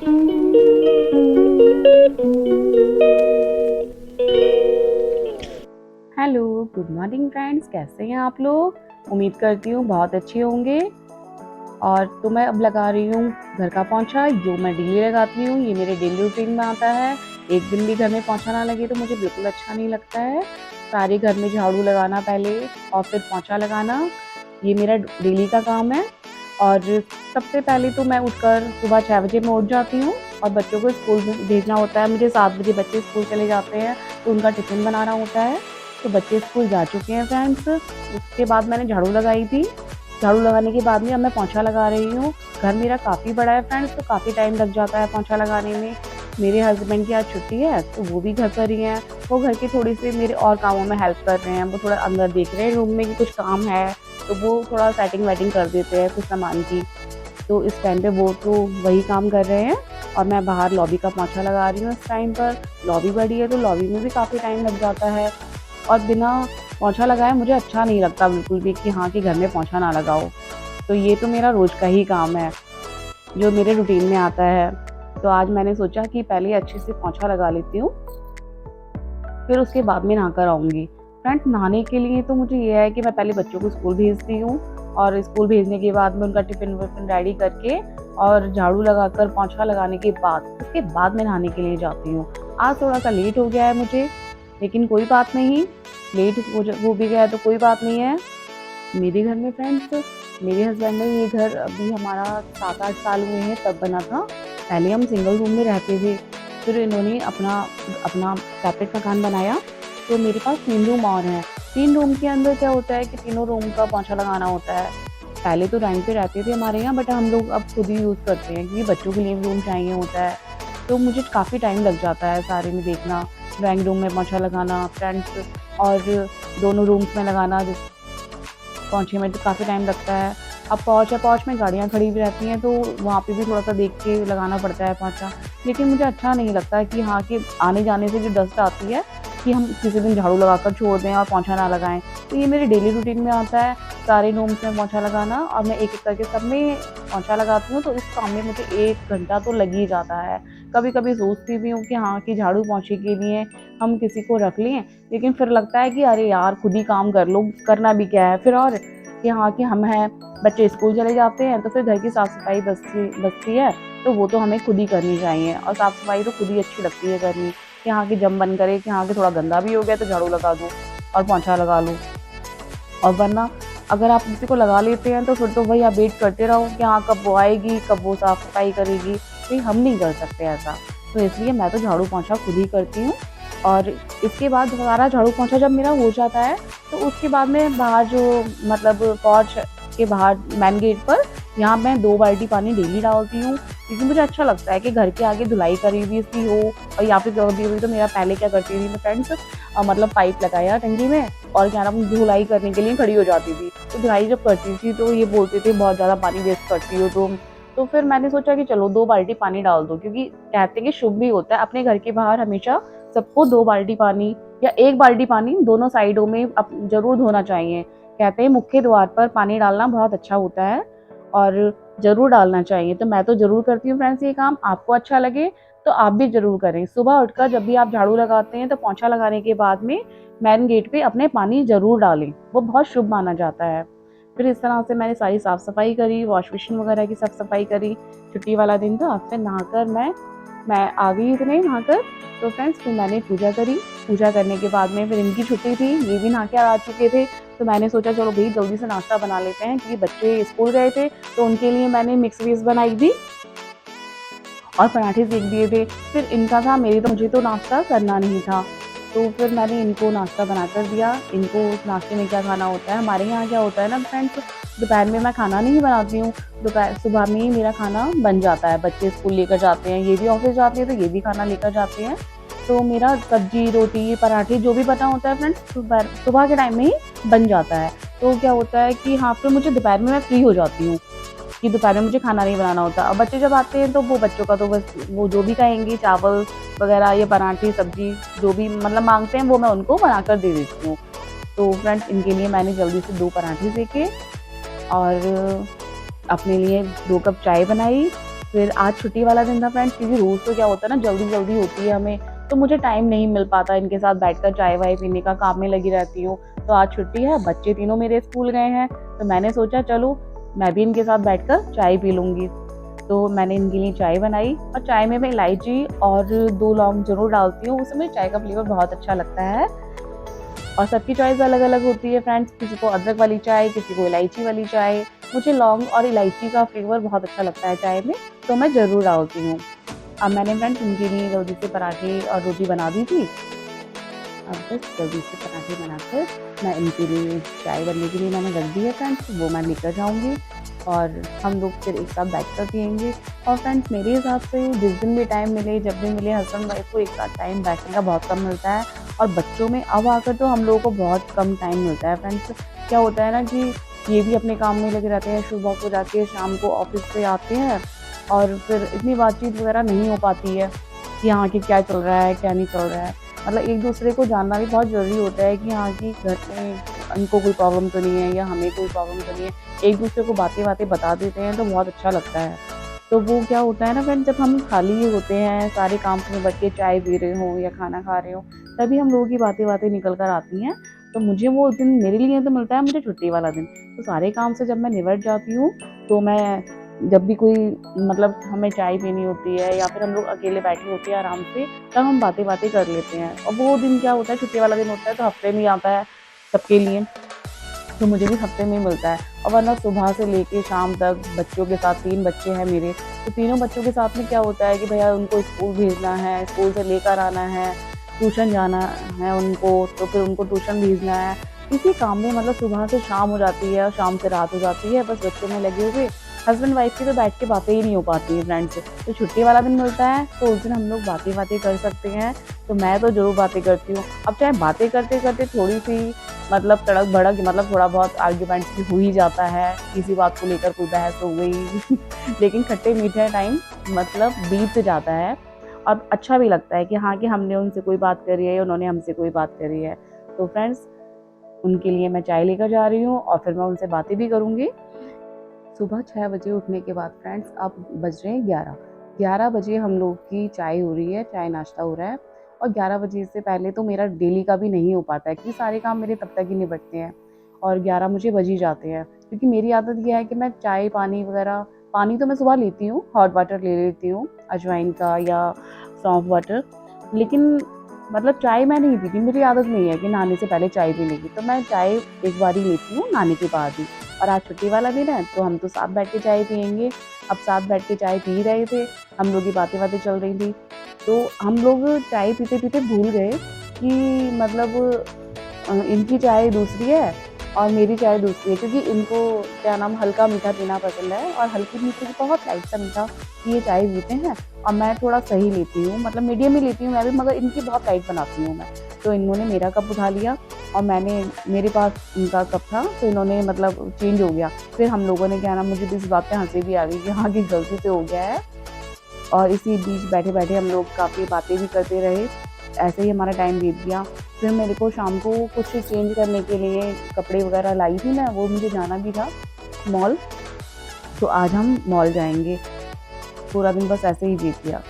Hello, good morning friends, कैसे हैं आप लोग? उम्मीद करती हूँ बहुत अच्छे होंगे। और तो मैं अब लगा रही हूँ घर का पोंछा, जो मैं डेली लगाती हूँ। ये मेरे डेली रूटीन में आता है। एक दिन भी घर में पोंछा ना लगे तो मुझे बिल्कुल अच्छा नहीं लगता है। सारे घर में झाड़ू लगाना पहले और फिर पोंछा लगाना, ये मेरा डेली का काम है। और सबसे पहले तो मैं उठकर सुबह 6 बजे मैं उठ जाती हूँ और बच्चों को स्कूल भेजना होता है मुझे। 7 बजे बच्चे स्कूल चले जाते हैं तो उनका टिफ़िन बनाना होता है। तो बच्चे स्कूल जा चुके हैं फ्रेंड्स। उसके बाद मैंने झाड़ू लगाई थी। झाड़ू लगाने के बाद में अब मैं पोंछा लगा रही हूँ। घर मेरा काफ़ी बड़ा है फ्रेंड्स, तो काफ़ी टाइम लग जाता है पोंछा लगाने में। मेरे हस्बैंड की आज छुट्टी है तो वो भी घर पर ही हैं। वो घर के थोड़ी सी मेरे और कामों में हेल्प कर रहे हैं। वो थोड़ा अंदर देख रहे हैं रूम में कि कुछ काम है तो वो थोड़ा सेटिंग वेटिंग कर देते हैं कुछ सामान की। तो इस टाइम पे वो तो वही काम कर रहे हैं और मैं बाहर लॉबी का पोंछा लगा रही हूँ इस टाइम पर। लॉबी बड़ी है तो लॉबी में भी काफ़ी टाइम लग जाता है। और बिना पोंछा लगाए मुझे अच्छा नहीं लगता बिल्कुल भी कि हाँ, कि घर में पोंछा ना लगाओ। तो ये तो मेरा रोज़ का ही काम है जो मेरे रूटीन में आता है। तो आज मैंने सोचा कि पहले अच्छे से पोंछा लगा लेती हूँ, फिर उसके बाद में नहाकर आऊँगी। फ्रेंड्स, नहाने के लिए तो मुझे ये है कि मैं पहले बच्चों को स्कूल भेजती हूँ और स्कूल भेजने के बाद में उनका टिफ़िन विफ़िन रेडी करके और झाड़ू लगाकर पोंछा लगाने के बाद उसके बाद मैं नहाने के लिए जाती हूँ। आज थोड़ा-सा लेट हो गया है मुझे, लेकिन कोई बात नहीं, लेट हो भी गया है तो कोई बात नहीं है। मेरे घर में फ्रेंड्स, मेरे हस्बैंड ने ये घर अभी हमारा 7-8 साल हुए हैं तब बना था। पहले हम सिंगल रूम में रहते थे, फिर इन्होंने अपना अपना सेपरेट मकान बनाया। तो मेरे पास 3 रूम और हैं। 3 रूम के अंदर क्या होता है कि तीनों रूम का पोंछा लगाना होता है। पहले तो रेंट पे रहते थे हमारे यहाँ, बट हम लोग अब खुद ही यूज़ करते हैं क्योंकि बच्चों के लिए भी रूम चाहिए होता है। तो मुझे काफ़ी टाइम लग जाता है सारे में देखना, ड्राइंग रूम में पोंछा लगाना फ्रेंड्स, और दोनों रूम्स में लगाना। पोंछे में तो काफ़ी टाइम लगता है। अब पोंछ है, पोंछ में गाड़ियाँ खड़ी हुई रहती हैं तो वहाँ पे भी थोड़ा-सा देख के लगाना पड़ता है पोंछा। लेकिन मुझे अच्छा नहीं लगता है कि हाँ, कि आने-जाने से जो डस्ट आती है कि हम किसी दिन झाड़ू लगाकर छोड़ दें और पोंछा ना लगाएँ। तो ये मेरे डेली रूटीन में आता है, सारे रूम्स में पोंछा लगाना, और मैं एक-एक करके सब में पोंछा लगाती हूँ। तो इस काम में मुझे 1 घंटा तो लग ही जाता है। कभी-कभी सोचती भी हूँ कि हाँ, कि झाड़ू पोंछे के लिए हम किसी को रख लें, लेकिन फिर लगता है कि अरे यार! खुद ही काम कर लो, करना भी क्या है फिर। और कि हाँ, कि हम हैं, बच्चे स्कूल चले जाते हैं तो फिर घर की साफ-सफाई बचती है, तो वो तो हमें खुद ही करनी चाहिए। और साफ-सफाई तो खुद ही अच्छी लगती है करनी, कि हाँ, कि जब मन करे कि हाँ, कि थोड़ा गंदा भी हो गया तो झाड़ू लगा दूँ और पोंछा लगा लूँ। और वरना अगर आप किसी को लगा लेते हैं तो फिर तो वही आप वेट करते रहो कि हाँ, कब वो आएगी, कब वो साफ-सफाई करेगी। भई हम नहीं कर सकते ऐसा। तो इसलिए मैं तो झाड़ू पोंछा खुद ही करती हूँ। और इसके बाद सारा झाड़ू पोंछा जब मेरा हो जाता है तो उसके बाद में बाहर जो मतलब पोर्च के बाहर मेन गेट पर, यहाँ मैं 2 बाल्टी पानी डेली डालती हूँ, क्योंकि मुझे अच्छा लगता है कि घर के आगे धुलाई करी हुई सी हो। और या फिर कभी हुई तो मेरा पहले क्या करती थी मैं फ्रेंड्स, मतलब पाइप लगाया टंकी में और क्या नाम धुलाई करने के लिए खड़ी हो जाती थी। तो धुलाई जब करती थी तो ये बोलते थे बहुत ज़्यादा पानी वेस्ट करती हो तुम। तो फिर मैंने सोचा कि चलो 2 बाल्टी पानी डाल दो, क्योंकि कहते हैं कि शुभ भी होता है अपने घर के बाहर हमेशा सबको 2 बाल्टी पानी या 1 बाल्टी पानी दोनों साइडों में ज़रूर धोना चाहिए। कहते हैं मुख्य द्वार पर पानी डालना बहुत अच्छा होता है और ज़रूर डालना चाहिए। तो मैं तो ज़रूर करती हूँ फ्रेंड्स ये काम। आपको अच्छा लगे तो आप भी ज़रूर करें। सुबह उठकर जब भी आप झाड़ू लगाते हैं तो पोंछा लगाने के बाद में मेन गेट पे अपने पानी ज़रूर डालें, वो बहुत शुभ माना जाता है। फिर इस तरह से मैंने सारी साफ-सफाई करी, वॉश बेसिन वगैरह की साफ-सफाई करी। छुट्टी वाला दिन था, फिर नहाकर मैं आ गई इतने नहाकर। तो फ्रेंड्स, फिर मैंने पूजा करी। पूजा करने के बाद में फिर इनकी छुट्टी थी, ये भी नहा के आ चुके थे। तो मैंने सोचा चलो भई जल्दी से नाश्ता बना लेते हैं, क्योंकि बच्चे स्कूल गए थे, तो उनके लिए मैंने मिक्स वेज बनाई थी और पराठे सेक दिए थे। फिर इनका था, मुझे तो नाश्ता करना नहीं था। तो फिर मैंने इनको नाश्ता बनाकर दिया। इनको नाश्ते में क्या खाना होता है, हमारे यहाँ क्या होता है ना फ्रेंड्स, दोपहर में मैं खाना नहीं बनाती हूँ, दोपहर सुबह में ही मेरा खाना बन जाता है। बच्चे स्कूल लेकर जाते हैं, ये भी ऑफ़िस जाते हैं तो ये भी खाना लेकर जाते हैं। तो मेरा सब्ज़ी, रोटी, पराठे जो भी बना होता है फ्रेंड्स, सुबह के टाइम में ही बन जाता है। तो क्या होता है कि हाँ, फिर मुझे दोपहर में मैं फ्री हो जाती हूँ कि दोपहर में मुझे खाना नहीं बनाना होता। अब बच्चे जब आते हैं तो वो बच्चों का तो बस वो जो भी कहेंगे, चावल वगैरह या पराठे, सब्ज़ी जो भी मतलब माँगते हैं वो मैं उनको बनाकर दे देती हूँ। तो फ्रेंड्स, इनके लिए मैंने जल्दी से 2 पराठे सेके और अपने लिए 2 कप चाय बनाई फिर आज छुट्टी वाला दिन था फ्रेंड्स, क्योंकि रोज़ तो क्या होता है ना, जल्दी जल्दी होती है हमें, तो मुझे टाइम नहीं मिल पाता इनके साथ बैठकर चाय वाय पीने का, काम में लगी रहती हूँ। तो आज छुट्टी है, बच्चे तीनों मेरे स्कूल गए हैं, तो मैंने सोचा चलो मैं भी इनके साथ बैठकर चाय पी लूँगी। तो मैंने इनके लिए चाय बनाई, और चाय में मैं इलायची और 2 लौंग ज़रूर डालती हूँ, उससे मुझे चाय का फ्लेवर बहुत अच्छा लगता है। और सबकी चॉइस अलग-अलग होती है फ्रेंड्स, किसी को अदरक वाली चाय, किसी को इलायची वाली चाय। मुझे लौंग और इलायची का फ्लेवर बहुत अच्छा लगता है चाय में, तो मैं ज़रूर डालती हूँ। अब मैंने फ्रेंड्स इनके लिए जल्दी से पराठे और रोटी बना दी थी। अब बस जल्दी से पराठे बनाकर मैं इनके लिए चाय बनने के लिए मैंने रख दी है फ्रेंड्स, वो मैं लेकर जाऊँगी और हम लोग फिर एक साथ बैठकर पिएँगे। और फ्रेंड्स मेरे हिसाब से जिस दिन भी टाइम मिले, जब भी मिले, हस्बैंड वाइफ को एक साथ टाइम बैठने का बहुत कम मिलता है, और बच्चों में अब आकर तो हम लोगों को बहुत कम टाइम मिलता है फ्रेंड्स। क्या होता है ना कि ये भी अपने काम में लगे रहते हैं, सुबह को जाके शाम को ऑफिस से आते हैं, और फिर इतनी बातचीत वगैरह नहीं हो पाती है कि हाँ कि क्या चल रहा है, क्या नहीं चल रहा है। मतलब एक दूसरे को जानना भी बहुत ज़रूरी होता है कि हाँ कि घर में उनको कोई प्रॉब्लम तो नहीं है या हमें कोई प्रॉब्लम तो नहीं है। एक दूसरे को बातें-वातें बता देते हैं तो बहुत अच्छा लगता है। तो वो क्या होता है ना फ्रेंड्स, जब हम खाली होते हैं, सारे काम से निपट के चाय पी रहे हों या खाना खा रहे हों, तभी हम लोगों की बातें-वातें निकल कर आती हैं। तो मुझे वो दिन मेरे लिए तो मिलता है मुझे छुट्टी वाला दिन। तो सारे काम से जब मैं निपट जाती हूँ, तो मैं जब भी कोई मतलब हमें चाय पीनी होती है या फिर हम लोग अकेले बैठे होते हैं आराम से, तब हम बातें-वातें कर लेते हैं। और वो दिन क्या होता है, छुट्टी वाला दिन होता है, तो हफ्ते में ही आता है सबके लिए। तो मुझे भी हफ्ते में ही मिलता है, और वरना सुबह से लेके शाम तक बच्चों के साथ, 3 बच्चे हैं मेरे, तो तीनों बच्चों के साथ में क्या होता है कि भैया उनको स्कूल भेजना है, स्कूल से लेकर आना है, ट्यूशन जाना है उनको, तो फिर उनको ट्यूशन भेजना है। इसी काम में मतलब सुबह से शाम हो जाती है और शाम से रात हो जाती है, बस बच्चों में लगे हुए। हस्बैंड वाइफ की तो बैठ के बातें ही नहीं हो पाती हैं फ्रेंड्स। तो छुट्टी वाला दिन मिलता है, तो उस दिन हम लोग बातें-वातें कर सकते हैं, तो मैं तो ज़रूर बातें करती हूँ। अब चाहे बातें करते-करते थोड़ी-सी मतलब तड़क-भड़क, मतलब थोड़ा बहुत आर्ग्यूमेंट्स भी हो ही जाता है, किसी बात को लेकर कोई बहस हो गई लेकिन खट्टे-मीठे टाइम मतलब बीत जाता है, और अच्छा भी लगता है कि हाँ, कि हमने उनसे कोई बात करी है या उन्होंने हमसे कोई बात करी है। तो फ्रेंड्स उनके लिए मैं चाय लेकर जा रही हूँ और फिर मैं उनसे बातें भी करूँगी। सुबह 6 बजे उठने के बाद फ्रेंड्स अब बज रहे हैं 11। 11 बजे हम लोग की चाय हो रही है, चाय नाश्ता हो रहा है, और 11 बजे से पहले तो मेरा डेली का भी नहीं हो पाता है, क्योंकि सारे काम मेरे तब तक ही निपटते हैं और 11 मुझे बज ही जाते हैं। क्योंकि मेरी आदत ये है कि मैं चाय, पानी वगैरह, पानी तो मैं सुबह लेती हूँ, हॉट वाटर ले लेती हूँ, अजवाइन का या सौंफ वाटर, लेकिन मतलब चाय मैं नहीं पीती, मेरी आदत नहीं है कि नहाने से पहले चाय पीने की, तो मैं चाय एक बार ही लेती हूँ नहाने के बाद ही। और आज छुट्टी वाला दिन है, तो हम तो साथ बैठ के चाय पिएँगे। अब साथ बैठ के चाय पी रहे थे, हम लोग की बातें-वातें चल रही थी, तो हम लोग चाय पीते-पीते भूल गए कि मतलब इनकी चाय दूसरी है और मेरी चाय दूसरी है, क्योंकि इनको क्या नाम हल्का मीठा पीना पसंद है, और हल्की मीठे की बहुत लाइट सा मीठा ये चाय पीते हैं, और मैं थोड़ा सही लेती हूँ, मतलब मीडियम ही लेती हूँ मैं भी, मगर इनकी बहुत लाइट बनाती हूँ मैं। तो इन्होंने मेरा कप उठा लिया और मैंने, मेरे पास इनका कप था, तो इन्होंने मतलब चेंज हो गया। फिर हम लोगों ने क्या नाम, मुझे भी इस बात पे हँसी भी आ गई कि हाँ, कि गलती से हो गया है। और इसी बीच बैठे-बैठे हम लोग काफ़ी बातें भी करते रहे। ऐसे ही हमारा टाइम बीत गया। फिर मेरे को शाम को कुछ चेंज करने के लिए कपड़े वगैरह लाई थी मैं, वो मुझे जाना भी था मॉल, तो आज हम मॉल जाएँगे। पूरा दिन बस ऐसे ही बीत गया।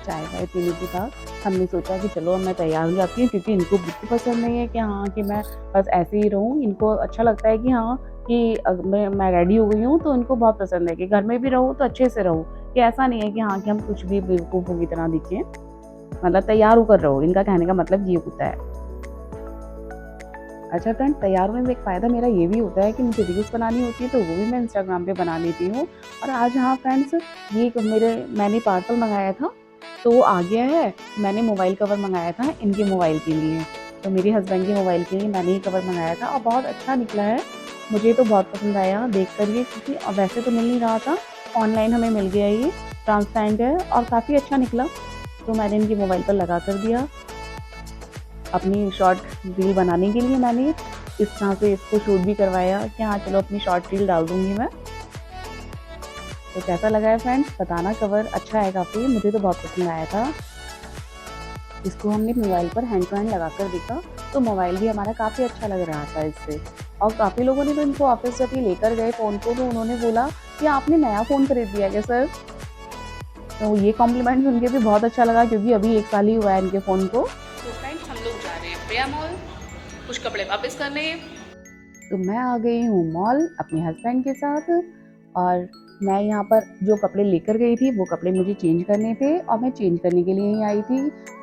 चाय-वाय पीने के बाद हमने सोचा कि चलो अब मैं तैयार हो जाती हूँ, क्योंकि इनको बिल्कुल पसंद नहीं है कि हाँ, कि मैं बस ऐसे ही रहूँ। इनको अच्छा लगता है कि हाँ, कि मैं रेडी हो गई हूँ, तो इनको बहुत पसंद है कि घर में भी रहूँ तो अच्छे से रहूँ, कि ऐसा नहीं है कि हाँ, कि हम कुछ भी बेवकूफ़ों की तरह दिखें, मतलब तैयार होकर रहो, इनका कहने का मतलब ये होता है। अच्छा फ्रेंड, तैयार होने में एक फ़ायदा मेरा ये भी होता है कि मुझे रील्स बनानी होती है, तो वो भी मैं इंस्टाग्राम पे बना लेती हूँ। और आज हाँ फ्रेंड्स, ये एक मैंने पार्सल मँगाया था, तो वो आ गया है। मैंने मोबाइल कवर मँगाया था इनके मोबाइल के लिए, तो मेरे हस्बैंड के मोबाइल के लिए मैंने ये कवर मँगाया था, और बहुत अच्छा निकला है। मुझे तो बहुत पसंद आया देखकर ये, क्योंकि वैसे तो मिल नहीं रहा था, ऑनलाइन हमें मिल गया ये, ट्रांसपेरेंट है और काफ़ी अच्छा निकला। तो मैंने इनके मोबाइल पर लगा कर दिया। अपनी शॉर्ट रील बनाने के लिए मैंने इस तरह से इसको शूट भी करवाया कि हाँ, चलो अपनी शॉर्ट रील डाल दूँगी मैं। तो कैसा लगा है फ्रेंड्स बताना, कवर अच्छा है काफ़ी, मुझे तो बहुत पसंद आया था। इसको हमने मोबाइल पर हैंड टू हैंड लगा कर देखा, तो मोबाइल भी हमारा काफ़ी अच्छा लग रहा था इससे। और काफ़ी लोगों ने तो इनको ऑफ़िस जब ये लेकर गए फ़ोन को, तो उन्होंने बोला कि आपने नया फ़ोन खरीद लिया क्या सर? तो ये कॉम्प्लीमेंट सुन के भी बहुत अच्छा लगा, क्योंकि अभी 1 साल ही हुआ है इनके फ़ोन को। तो फ्रेंड्स, हम लोग जा रहे हैं प्रिया मॉल कुछ कपड़े वापस करने। तो मैं आ गई हूँ मॉल अपने हस्बैंड के साथ, और मैं यहाँ पर जो कपड़े लेकर गई थी वो कपड़े मुझे चेंज करने थे, और मैं चेंज करने के लिए ही आई थी।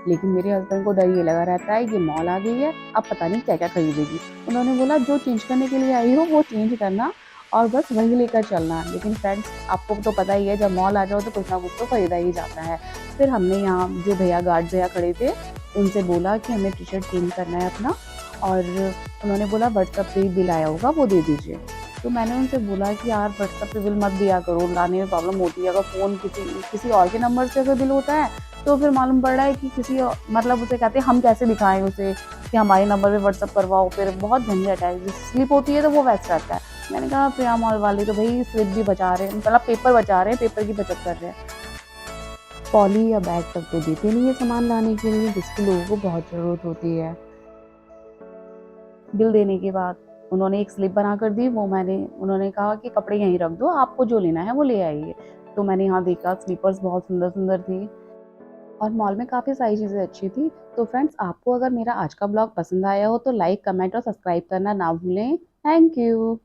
लेकिन मेरे हस्बैंड को डर ये लगा रहता है कि मॉल आ गई है, अब पता नहीं क्या क्या खरीदेगी। उन्होंने बोला जो चेंज करने के लिए आई हो वो चेंज करना और बस वही लेकर चलना। लेकिन फ्रेंड्स, आपको तो पता ही है, जब मॉल आ जाओ तो कुछ ना कुछ तो खरीदा ही जाता है। फिर हमने यहाँ जो भैया गार्ड भैया खड़े थे उनसे बोला कि हमें टी शर्ट चेंज करना है अपना, और उन्होंने बोला व्हाट्सएप पे ही बिल आया होगा वो दे दीजिए। तो मैंने उनसे बोला कि यार व्हाट्सएप पे बिल मत दिया करो, लाने में प्रॉब्लम होती है। अगर फ़ोन किसी और के नंबर से अगर बिल होता है तो फिर मालूम पड़ रहा है कि मतलब उसे कहते हैं हम कैसे दिखाएं उसे कि हमारे नंबर पे व्हाट्सएप करवाओ, फिर बहुत झंझट है। स्लिप होती है तो वो वैसे रहता है। मैंने कहा प्रिया मॉल वाले तो भाई स्लिप भी बचा रहे हैं, मतलब पेपर बचा रहे हैं, पेपर की बचत कर रहे हैं। पॉली या बैग तक तो देते नहीं है सामान लाने के लिए, जिसकी लोगों को बहुत ज़रूरत होती है। बिल देने के बाद उन्होंने एक स्लिप बना कर दी, वो उन्होंने कहा कि कपड़े यहीं रख दो, आपको जो लेना है वो ले आइए। तो मैंने यहाँ देखा स्लीपर्स बहुत सुंदर-सुंदर थी, और मॉल में काफ़ी सारी चीज़ें अच्छी थी। तो फ्रेंड्स, आपको अगर मेरा आज का ब्लॉग पसंद आया हो तो लाइक, कमेंट और सब्सक्राइब करना ना भूलें। Thank you.